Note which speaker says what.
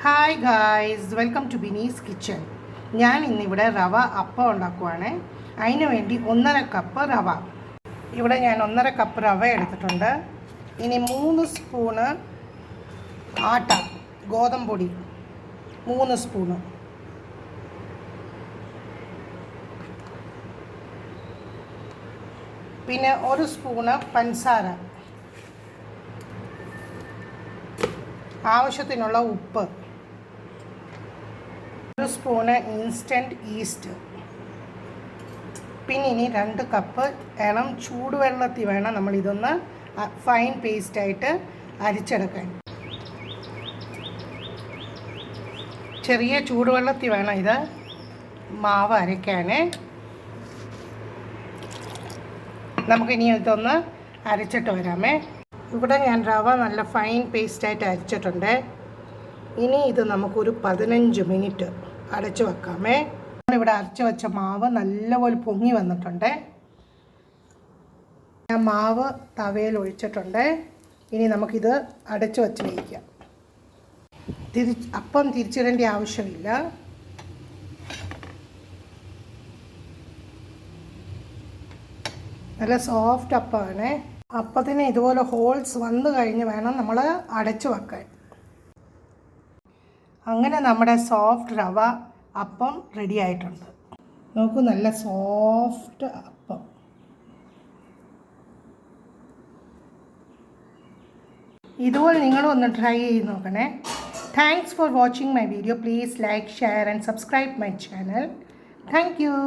Speaker 1: Hi guys, welcome to Bini's kitchen. ഞാൻ ഇന്നിവിടെ റവ അപ്പം ഉണ്ടാക്കുവാണ്. അതിന് വേണ്ടി 1.5 കപ്പ് റവ. ഇവിടെ ഞാൻ 1.5 കപ്പ് റവ എടുത്തിട്ടുണ്ട്. ഇനി 3 സ്പൂണ് ആട്ട ഗോതമ്പൊടി, 3 സ്പൂണ്. പിന്നെ 1 സ്പൂണ് പഞ്ചസാര, ആവശ്യത്തിനുള്ള ഉപ്പ്, 1 സ്പൂണ് ഇൻസ്റ്റൻറ്റ് ഈസ്റ്റ്. പിന്നെ ഇനി 2 കപ്പ് ഇളം ചൂടുവെള്ളത്തിൽ വേണം നമ്മളിതൊന്ന് ഫൈൻ പേസ്റ്റായിട്ട് അരിച്ചെടുക്കാൻ. ചെറിയ ചൂടുവെള്ളത്തിൽ വേണം ഇത് മാവ് അരയ്ക്കാൻ. നമുക്കിനി ഇതൊന്ന് അരച്ചിട്ട് വരാമേ. ഇവിടെ ഞാൻ റവ നല്ല ഫൈൻ പേസ്റ്റായിട്ട് അരച്ചിട്ടുണ്ട്. ഇനി ഇത് നമുക്കൊരു 15 മിനിറ്റ് അടച്ചു വെക്കാമേ. ഇവിടെ അരച്ച് വെച്ച മാവ് നല്ലപോലെ പൊങ്ങി വന്നിട്ടുണ്ട്. ഞാൻ മാവ് തവയിൽ ഒഴിച്ചിട്ടുണ്ട്. ഇനി നമുക്കിത് അടച്ചു വെച്ച് വയ്ക്കാം. അപ്പം തിരിച്ചിടേണ്ട ആവശ്യമില്ല. നല്ല സോഫ്റ്റ് അപ്പമാണ്. അപ്പത്തിന് ഇതുപോലെ ഹോൾസ് വന്നു കഴിഞ്ഞ് വേണം നമ്മൾ അടച്ചു വെക്കാൻ. അങ്ങനെ നമ്മുടെ സോഫ്റ്റ് റവ അപ്പം റെഡി ആയിട്ടുണ്ട്. നോക്കൂ, നല്ല സോഫ്റ്റ് അപ്പം. ഇതുപോലെ നിങ്ങളും ഒന്ന് ട്രൈ ചെയ്ത് നോക്കണേ. Thanks for watching my video. Please like, share and subscribe my channel. Thank you.